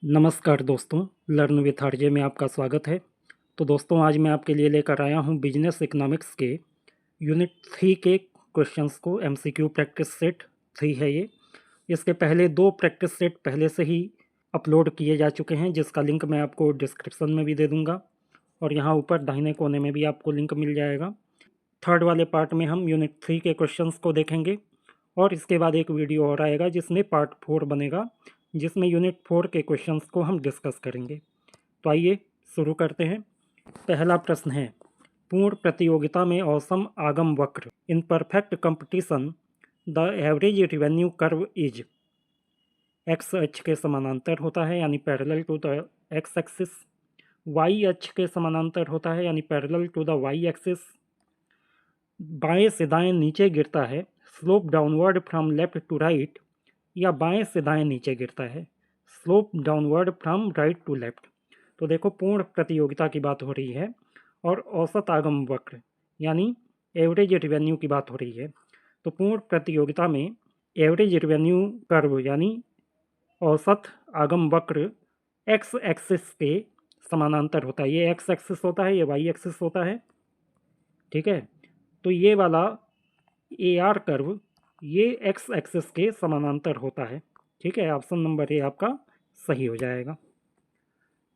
नमस्कार दोस्तों, learn with RJ में आपका स्वागत है। तो दोस्तों, आज मैं आपके लिए लेकर आया हूँ बिजनेस इकोनॉमिक्स के यूनिट 3 के क्वेश्चंस को। एमसीक्यू प्रैक्टिस सेट 3 है ये। इसके पहले 2 प्रैक्टिस सेट पहले से ही अपलोड किए जा चुके हैं, जिसका लिंक मैं आपको डिस्क्रिप्शन में भी दे दूँगा और यहाँ ऊपर दाहिने कोने में भी आपको लिंक मिल जाएगा। थर्ड वाले पार्ट में हम यूनिट 3 के क्वेश्चंस को देखेंगे और इसके बाद एक वीडियो और आएगा जिसमें पार्ट 4 बनेगा, जिसमें यूनिट 4 के क्वेश्चंस को हम डिस्कस करेंगे। तो आइए शुरू करते हैं। पहला प्रश्न है, पूर्ण प्रतियोगिता में औसम आगम वक्र in perfect competition the average revenue curve is X अक्ष के समानांतर होता है यानी parallel to the X axis, Y अक्ष के समानांतर होता है यानी parallel to the Y axis, बाएं से दाएं नीचे गिरता है slope downward from left to right, या बाएं से दाएं नीचे गिरता है slope downward from right to left. तो देखो, पूर्ण प्रतियोगिता की बात हो रही है और औसत आगम वक्र यानी एवरेज रिवेन्यू की बात हो रही है। तो पूर्ण प्रतियोगिता में एवरेज रिवेन्यू कर्व यानी औसत आगम वक्र एक्स एक्सिस के समानांतर होता है। ये एक्स एक्सिस होता है, ये वाई एक्सिस होता है, ठीक है। तो ये वाला ए आर कर्व ये एक्स एक्सिस के समानांतर होता है, ठीक है। ऑप्शन नंबर ए आपका सही हो जाएगा।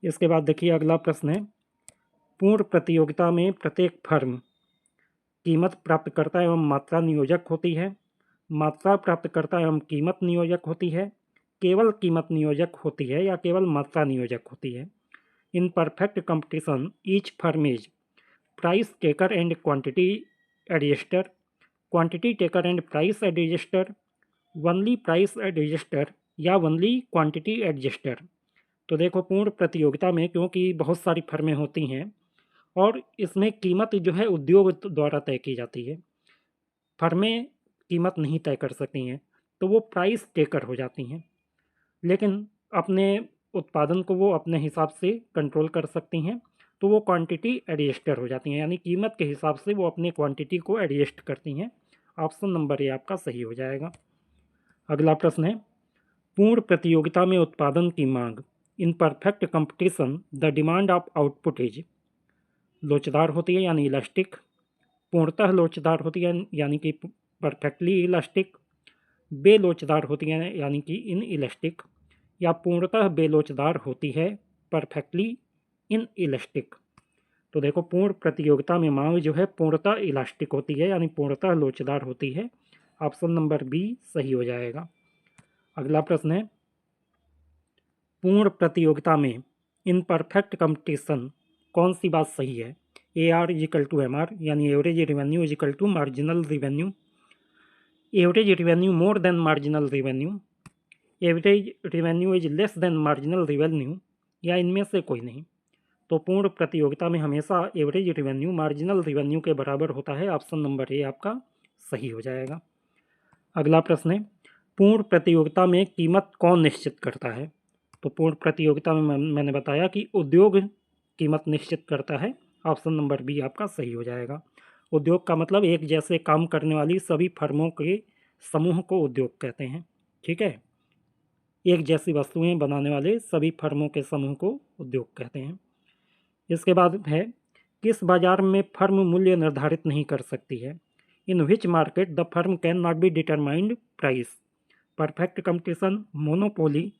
इसके बाद देखिए अगला प्रश्न है, पूर्ण प्रतियोगिता में प्रत्येक फर्म कीमत प्राप्तकर्ता एवं मात्रा नियोजक होती है, मात्रा प्राप्तकर्ता एवं कीमत नियोजक होती है, केवल कीमत नियोजक होती है या केवल मात्रा नियोजक होती है। इन perfect competition each firm is price taker and quantity adjuster, quantity taker and price adjuster, only price adjuster या वनली क्वांटिटी एडजस्टर। तो देखो, पूर्ण प्रतियोगिता में क्योंकि बहुत सारी फर्में होती हैं और इसमें कीमत जो है उद्योग द्वारा तय की जाती है, फर्में कीमत नहीं तय कर सकती हैं, तो वो प्राइस टेकर हो जाती हैं, लेकिन अपने उत्पादन को वो अपने हिसाब से कंट्रोल कर सकती हैं, तो वो क्वांटिटी एडजस्टर हो जाती हैं, यानी कीमत के हिसाब से वो अपने क्वांटिटी को एडजस्ट करती हैं। ऑप्शन नंबर ए आपका सही हो जाएगा। अगला प्रश्न है, पूर्ण प्रतियोगिता में उत्पादन की मांग इन perfect competition the demand of output is लोचदार होती है यानी इलास्टिक, पूर्णतः लोचदार होती है यानी कि परफेक्टली इलास्टिक, बेलोचदार होती है यानी कि इन इलास्टिक, या पूर्णतः बेलोचदार होती है परफेक्टली इन इलास्टिक। तो देखो, पूर्ण प्रतियोगिता में मांग जो है पूर्णतः इलास्टिक होती है यानी पूर्णतः लोचदार होती है। ऑप्शन नंबर बी सही हो जाएगा। अगला प्रश्न है, पूर्ण प्रतियोगिता में इन परफेक्ट कंपटीशन कौन सी बात सही है। A R is equal to M R यानी average revenue is equal to marginal revenue, average revenue more than marginal revenue, average revenue is less than marginal revenue, या इनमें से कोई नहीं। तो पूर्ण प्रतियोगिता में हमेशा एवरेज रिवेन्यू मार्जिनल रिवेन्यू के बराबर होता है। ऑप्शन नंबर ए आपका सही हो जाएगा। अगला प्रश्न है, पूर्ण प्रतियोगिता में कीमत कौन निश्चित करता है। तो पूर्ण प्रतियोगिता में मैंने बताया कि उद्योग कीमत निश्चित करता है। ऑप्शन नंबर बी आपका सही हो जाएगा। उद्योग का मतलब एक जैसे काम करने वाली सभी फर्मों के समूह को उद्योग कहते हैं, ठीक है। एक जैसी वस्तुएं बनाने वाले सभी फर्मों के समूह को उद्योग कहते हैं। इसके बाद है, किस बाजार में फर्म मूल्य निर्धारित नहीं कर सकती है। In which market the firm can not be determined price, perfect competition, monopoly,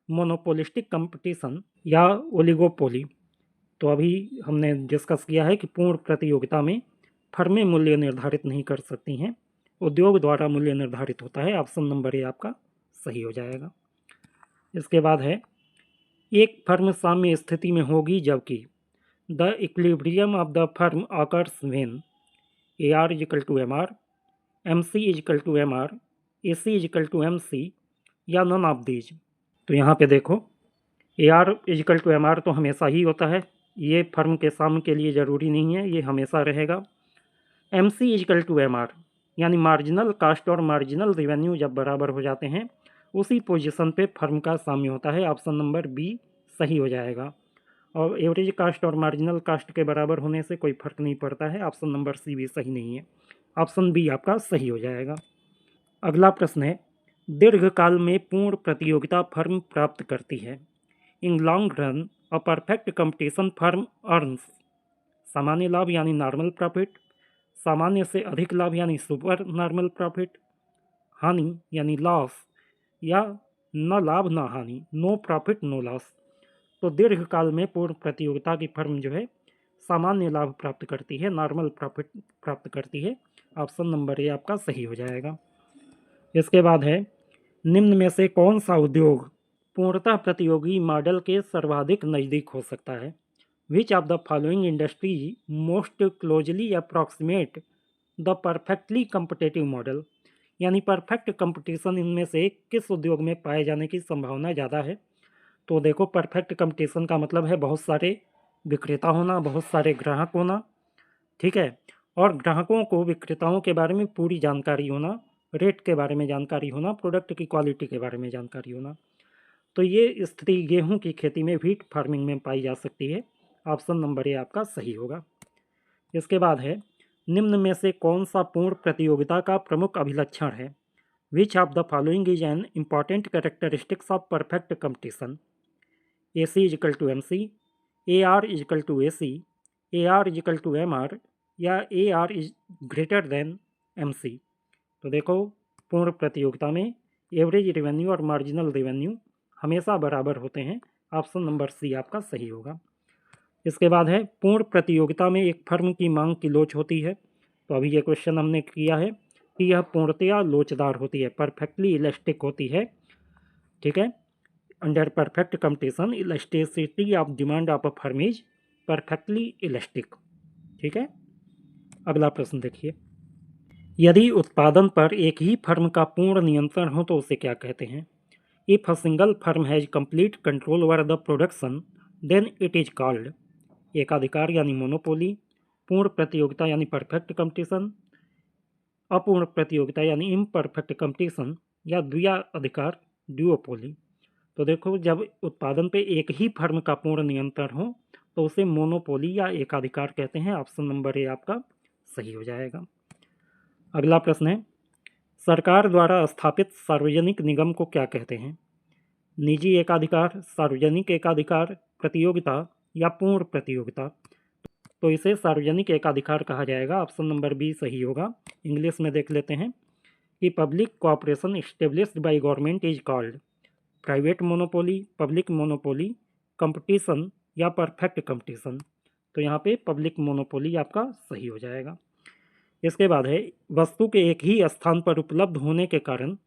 monopolistic competition या ओलिगोपोली। तो अभी हमने डिस्कस किया है कि पूर्ण प्रतियोगिता में फर्में मूल्य निर्धारित नहीं कर सकती हैं, उद्योग द्वारा मूल्य निर्धारित होता है। ऑप्शन नंबर ए आपका सही हो जाएगा। इसके बाद है, एक फर्म साम्य स्थिति में होगी जबकि the equilibrium of the firm occurs when A R is equal to M R, M C equal to M R, A C equal to M C, या नन ऑफ दीज। तो यहाँ पे देखो, A R is equal to M R तो हमेशा ही होता है, ये फर्म के साम्य के लिए ज़रूरी नहीं है, ये हमेशा रहेगा। M C equal to M R यानी मार्जिनल कास्ट और मार्जिनल रिवेन्यू जब बराबर हो जाते हैं उसी पोजीशन पे फर्म का साम्य होता है। ऑप्शन नंबर बी सही हो जाएगा। और एवरेज कास्ट और मार्जिनल कास्ट के बराबर होने से कोई फर्क नहीं पड़ता है। ऑप्शन नंबर सी भी सही नहीं है। ऑप्शन बी आपका सही हो जाएगा। अगला प्रश्न है, दीर्घकाल में पूर्ण प्रतियोगिता फर्म प्राप्त करती है। In long run a perfect competition firm earns, सामान्य लाभ यानी नॉर्मल प्रॉफिट, सामान्य से अधिक लाभ यानी सुपर नॉर्मल प्रॉफिट, हानि यानी लॉस या न लाभ न हानि, नो प्रॉफिट नो लॉस। तो दीर्घकाल में पूर्ण प्रतियोगिता की फर्म जो है सामान्य लाभ प्राप्त करती है, नॉर्मल प्रॉफिट प्राप्त करती है। ऑप्शन नंबर ए आपका सही हो जाएगा। इसके बाद है निम्न में से कौन सा उद्योग पूर्णतः प्रतियोगी मॉडल के सर्वाधिक नज़दीक हो सकता है? Which of the following industry most closely approximate the perfectly competitive model, यानी परफेक्ट कंपटीशन इनमें से किस उद्योग में पाए जाने की संभावना ज़्यादा है? तो देखो, परफेक्ट कंपटीशन का मतलब है बहुत सारे विक्रेता होना, बहुत सारे ग्राहक होना, ठीक है, और ग्राहकों को विक्रेताओं के बारे में पूरी जानकारी होना, रेट के बारे में जानकारी होना, प्रोडक्ट की क्वालिटी के बारे में जानकारी होना। तो ये स्थिति गेहूं की खेती में, व्हीट फार्मिंग में पाई जा सकती है। ऑप्शन नंबर ए आपका सही होगा। इसके बाद है निम्न में से कौन सा पूर्ण प्रतियोगिता का प्रमुख अभिलक्षण है? Which of the following is an important characteristics of perfect competition? A C is equal to M C, A R is equal to A C, A R is equal to M R, या A R is greater than M C. तो देखो, पूर्ण प्रतियोगिता में average revenue और marginal revenue हमेशा बराबर होते हैं। ऑप्शन नंबर सी आपका सही होगा। इसके बाद है पूर्ण प्रतियोगिता में एक फर्म की मांग की लोच होती है। तो अभी ये क्वेश्चन हमने किया है कि यह पूर्णतया लोचदार होती है, परफेक्टली इलास्टिक होती है, ठीक है। Under perfect competition elasticity of demand of a firm is perfectly elastic, ठीक है। अगला प्रश्न देखिए, यदि उत्पादन पर एक ही फर्म का पूर्ण नियंत्रण हो तो उसे क्या कहते हैं? If a single firm has complete control over the production then it is called एकाधिकार यानी मोनोपोली, पूर्ण प्रतियोगिता यानी परफेक्ट कंपटीशन, अपूर्ण प्रतियोगिता यानी इम्परफेक्ट कंपटीशन, या द्वियाधिकार ड्यूओपोली। तो देखो, जब उत्पादन पे एक ही फर्म का पूर्ण नियंत्रण हो तो उसे मोनोपोली या एकाधिकार कहते हैं। ऑप्शन नंबर ए आपका सही हो जाएगा। अगला प्रश्न है, सरकार द्वारा स्थापित सार्वजनिक निगम को क्या कहते हैं? निजी एकाधिकार, सार्वजनिक एकाधिकार, प्रतियोगिता या पूर्ण प्रतियोगिता। तो इसे सार्वजनिक एकाधिकार कहा जाएगा। ऑप्शन नंबर बी सही होगा। इंग्लिश में देख लेते हैं कि public cooperation established by government is called private monopoly, public monopoly, competition या परफेक्ट कंपटीशन। तो यहाँ पे पब्लिक मोनोपोली आपका सही हो जाएगा। इसके बाद है वस्तु के एक ही स्थान पर उपलब्ध होने के कारण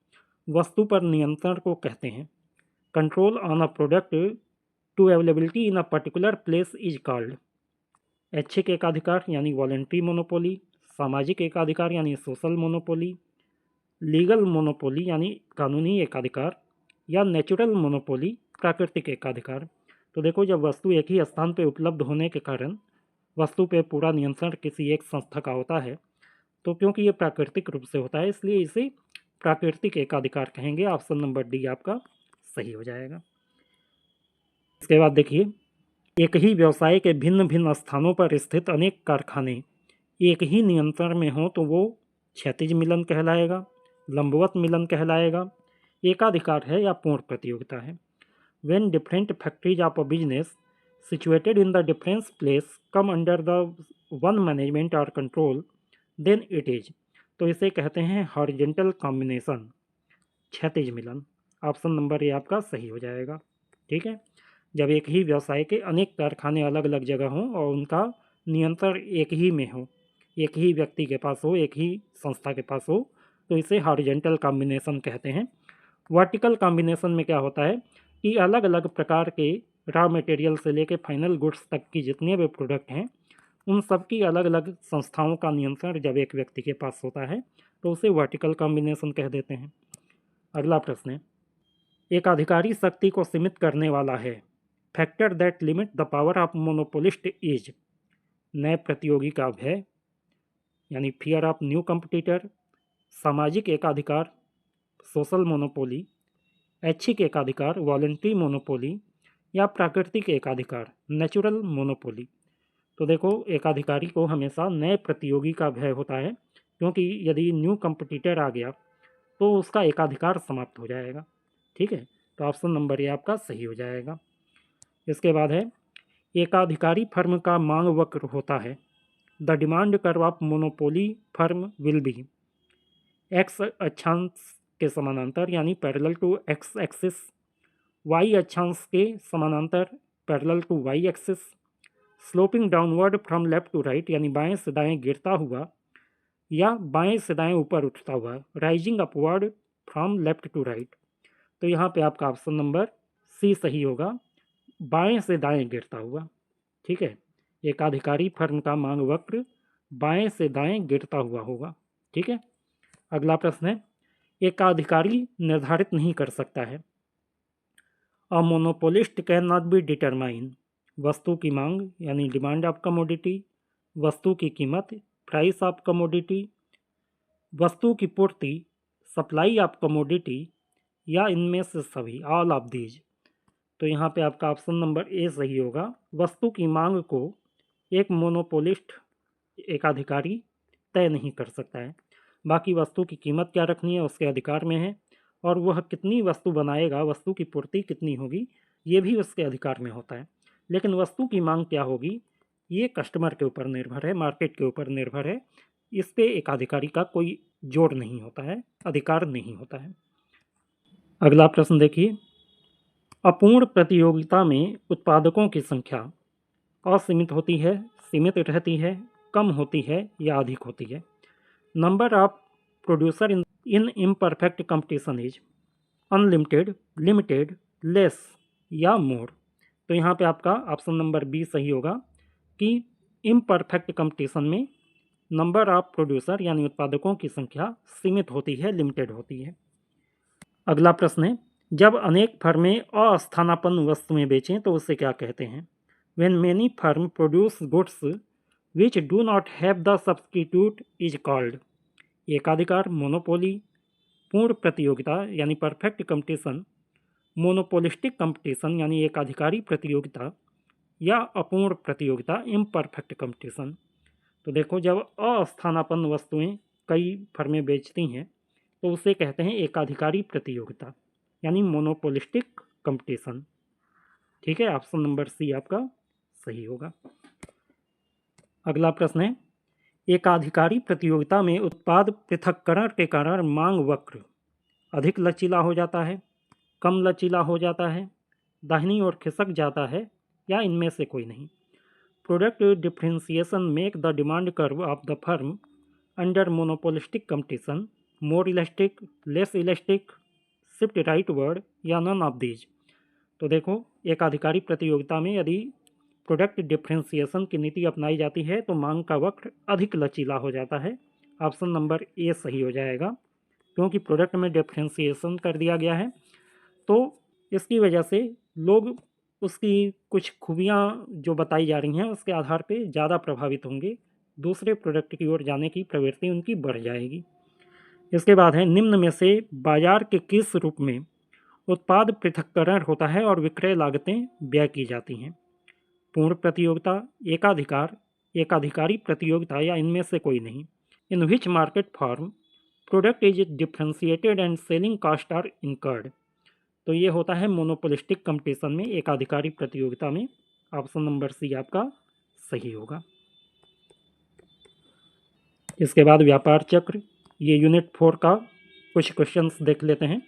वस्तु पर नियंत्रण को कहते हैं। Control on a product to availability in a particular place is called ऐच्छिक एकाधिकार यानी वॉलंटरी मोनोपोली, सामाजिक एकाधिकार यानी सोशल मोनोपोली, लीगल मोनोपोली यानी कानूनी एकाधिकार, या नेचुरल मोनोपोली प्राकृतिक एकाधिकार। तो देखो, जब वस्तु एक ही स्थान पर उपलब्ध होने के कारण वस्तु पर पूरा नियंत्रण किसी एक संस्था का होता है, तो क्योंकि ये प्राकृतिक रूप से होता है इसलिए इसे प्राकृतिक एकाधिकार कहेंगे। ऑप्शन नंबर डी आपका सही हो जाएगा। इसके बाद देखिए, एक ही व्यवसाय के भिन्न भिन्न स्थानों पर स्थित अनेक कारखाने एक ही नियंत्रण में हों तो वो क्षैतिज मिलन कहलाएगा, लंबवत मिलन कहलाएगा, एकाधिकार है या पूर्ण प्रतियोगिता है। When different factories of a business situated in the difference place come under the one management और कंट्रोल देन इट इज। तो इसे कहते हैं हॉरिजेंटल कॉम्बिनेशन, क्षैतिज मिलन। ऑप्शन नंबर ए आपका सही हो जाएगा, ठीक है। जब एक ही व्यवसाय के अनेक कारखाने अलग अलग जगह हों और उनका नियंत्रण एक ही में हो, एक ही व्यक्ति के पास हो, एक ही संस्था के पास हो, तो इसे हॉरिजेंटल कॉम्बिनेशन कहते हैं। वर्टिकल कॉम्बिनेशन में क्या होता है कि अलग अलग प्रकार के रॉ मटेरियल से लेकर फाइनल गुड्स तक की जितने भी प्रोडक्ट हैं उन सब की अलग अलग संस्थाओं का नियंत्रण जब एक व्यक्ति के पास होता है तो उसे वर्टिकल कॉम्बिनेशन कह देते हैं। अगला प्रश्न है, एकाधिकारी शक्ति को सीमित करने वाला है। Factor that limit the power of monopolist is नए प्रतियोगी का भय यानी फियर ऑफ न्यू कंपटीटर, सामाजिक एकाधिकार सोशल मोनोपोली, ऐच्छिक एकाधिकार वॉलंटरी मोनोपोली, या प्राकृतिक एकाधिकार नेचुरल मोनोपोली। तो देखो, एकाधिकारी को हमेशा नए प्रतियोगी का भय होता है क्योंकि यदि न्यू कंपटीटर आ गया तो उसका एकाधिकार समाप्त हो जाएगा, ठीक है। तो ऑप्शन नंबर ए आपका सही हो जाएगा। इसके बाद है एकाधिकारी फर्म का मांग वक्र होता है। The demand curve of monopoly firm will be X अक्षांश के समानांतर यानी parallel to X axis, Y अक्षांश के समानांतर parallel to Y axis, sloping downward from left to right यानी बाएं से दाएं गिरता हुआ या बाएं से दाएं ऊपर उठता हुआ, rising upward from left to right. तो यहाँ पे आपका ऑप्शन नंबर सी सही होगा, बाएं से दाएं गिरता हुआ। ठीक है, एकाधिकारी फर्म का मांग वक्र बाएं से दाएं गिरता हुआ होगा। ठीक है, अगला प्रश्न है एकाधिकारी निर्धारित नहीं कर सकता है। A monopolist can not be determine वस्तु की मांग यानी डिमांड ऑफ कमोडिटी, वस्तु की कीमत प्राइस ऑफ कमोडिटी, वस्तु की पूर्ति सप्लाई ऑफ कमोडिटी, या इनमें से सभी ऑल ऑफ दीज। तो यहाँ पे आपका ऑप्शन नंबर ए सही होगा, वस्तु की मांग को एक मोनोपोलिस्ट एकाधिकारी तय नहीं कर सकता है। बाकी वस्तु की कीमत क्या रखनी है उसके अधिकार में है, और वह कितनी वस्तु बनाएगा, वस्तु की पूर्ति कितनी होगी, ये भी उसके अधिकार में होता है। लेकिन वस्तु की मांग क्या होगी ये कस्टमर के ऊपर निर्भर है, मार्केट के ऊपर निर्भर है, इस पे एकाधिकारी का कोई जोर नहीं होता है, अधिकार नहीं होता है। अगला प्रश्न देखिए, अपूर्ण प्रतियोगिता में उत्पादकों की संख्या असीमित होती है, सीमित रहती है, कम होती है या अधिक होती है। Number of producer in imperfect competition is unlimited, limited, less या मोर। तो यहाँ पे आपका ऑप्शन नंबर बी सही होगा कि इम्परफेक्ट कंपटीशन में नंबर ऑफ प्रोड्यूसर यानी उत्पादकों की संख्या सीमित होती है, लिमिटेड होती है। अगला प्रश्न है, जब अनेक फर्में अस्थानापन्न वस्तुएं बेचें तो उसे क्या कहते हैं। When many firms produce goods which do not have the substitute is called एकाधिकार मोनोपोली, पूर्ण प्रतियोगिता यानी परफेक्ट कंपटीशन, मोनोपोलिस्टिक कंपटीशन यानी एकाधिकारी प्रतियोगिता, या अपूर्ण प्रतियोगिता इम्परफेक्ट कंपटीशन। तो देखो, जब अस्थानापन्न वस्तुएं कई फर्में बेचती हैं तो उसे कहते हैं एकाधिकारी प्रतियोगिता यानी मोनोपोलिस्टिक कंपटीशन। ठीक है, ऑप्शन नंबर सी आपका सही होगा। अगला प्रश्न है, एकाधिकारी प्रतियोगिता में उत्पाद पृथक्करण के कारण मांग वक्र अधिक लचीला हो जाता है, कम लचीला हो जाता है, दाहिनी ओर खिसक जाता है, या इनमें से कोई नहीं। Product differentiation make the demand curve of the firm under monopolistic competition more elastic, less elastic, shift right word, या नन ऑफ दीज। तो देखो, एकाधिकारी प्रतियोगिता में यदि प्रोडक्ट डिफरेंशिएशन की नीति अपनाई जाती है तो मांग का वक्र अधिक लचीला हो जाता है। ऑप्शन नंबर ए सही हो जाएगा, क्योंकि प्रोडक्ट में डिफरेंशिएशन कर दिया गया है तो इसकी वजह से लोग उसकी कुछ खूबियाँ जो बताई जा रही हैं उसके आधार पे ज़्यादा प्रभावित होंगे, दूसरे प्रोडक्ट की ओर जाने की प्रवृत्ति उनकी बढ़ जाएगी। इसके बाद है, निम्न में से बाजार के किस रूप में उत्पाद पृथक्करण होता है और विक्रय लागतें व्यय की जाती हैं। पूर्ण प्रतियोगिता, एकाधिकार, एकाधिकारी प्रतियोगिता, या इनमें से कोई नहीं। In which market form product is differentiated and selling cost are incurred. तो ये होता है मोनोपोलिस्टिक कंपटीशन में, एकाधिकारी प्रतियोगिता में। ऑप्शन नंबर सी आपका सही होगा। इसके बाद व्यापार चक्र, ये यूनिट 4 का कुछ क्वेश्चंस देख लेते हैं।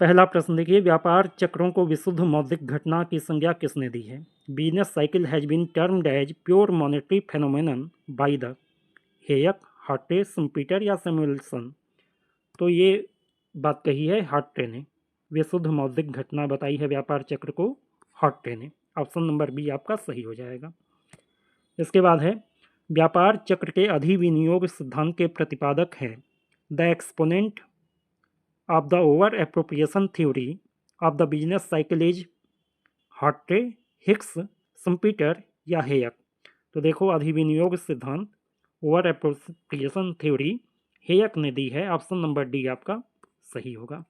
पहला प्रश्न देखिए, व्यापार चक्रों को विशुद्ध मौद्रिक घटना की संज्ञा किसने दी है। Business cycle has been termed as pure monetary phenomenon by the Hayek, हार्टे, शुम्पीटर, या सैमुएल्सन। तो ये बात कही है हार्टे ने, विशुद्ध मौद्रिक घटना बताई है व्यापार चक्र को हार्टे ने। ऑप्शन नंबर बी आपका सही हो जाएगा। इसके बाद है, व्यापार चक्र के अधिविनियोग सिद्धांत के प्रतिपादक हैं। The exponent of the over appropriation theory of the business cycle is हार्टे, हिक्स, शुम्पीटर, या हेयक। तो देखो, अधिविनियोग सिद्धांत ओवर एप्रोप्रिएशन थ्योरी हेयक ने दी है। ऑप्शन नंबर डी आपका सही होगा।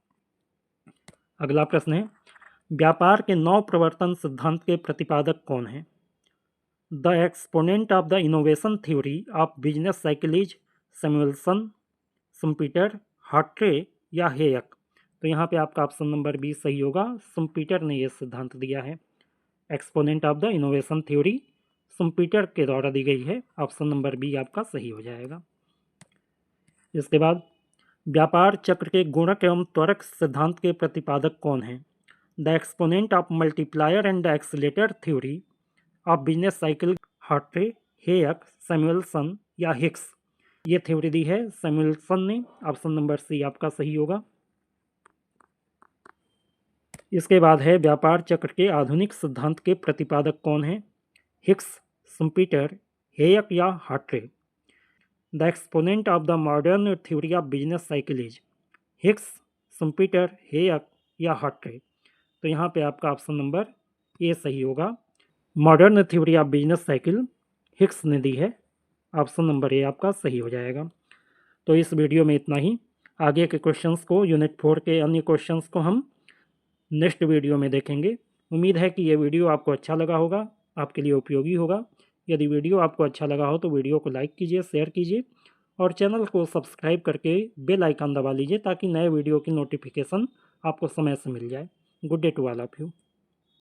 अगला प्रश्न है, व्यापार के नौ प्रवर्तन सिद्धांत के प्रतिपादक कौन हैं। The exponent of the innovation theory of business cycle is Samuelson, Schumpeter, हार्टे, या हेयक। तो यहाँ पे आपका ऑप्शन नंबर बी सही होगा, शुम्पीटर ने यह सिद्धांत दिया है। Exponent of the innovation theory Schumpeter के द्वारा दी गई है। ऑप्शन नंबर बी आपका सही हो जाएगा। इसके बाद व्यापार चक्र के गुणक एवं त्वरक सिद्धांत के प्रतिपादक कौन हैं? The exponent of multiplier and the accelerator theory of business cycle Hawtrey, Hayek, Samuelson या हिक्स। ये थ्योरी दी है सैमुएलसन ने। ऑप्शन नंबर सी आपका सही होगा। इसके बाद है व्यापार चक्र के आधुनिक सिद्धांत के प्रतिपादक कौन हैं? हिक्स, शुम्पीटर, हेयक या Hawtrey. The exponent of the modern theory of business cycle is Hicks, Schumpeter, Hayek या हार्ट्रे। तो यहाँ पे आपका ऑप्शन नंबर ए सही होगा। Modern theory of business cycle Hicks ने दी है। ऑप्शन नंबर ए आपका सही हो जाएगा। तो इस वीडियो में इतना ही। आगे के क्वेश्चंस को, यूनिट 4 के अन्य क्वेश्चंस को हम नेक्स्ट वीडियो में देखेंगे। उम्मीद है कि ये वीडियो आपको अच्छा लगा होगा, आपके लिए उपयोगी होगा। यदि वीडियो आपको अच्छा लगा हो तो वीडियो को लाइक कीजिए, शेयर कीजिए और चैनल को सब्सक्राइब करके बेल आइकन दबा लीजिए ताकि नए वीडियो की नोटिफिकेशन आपको समय से मिल जाए। Good day to all of you.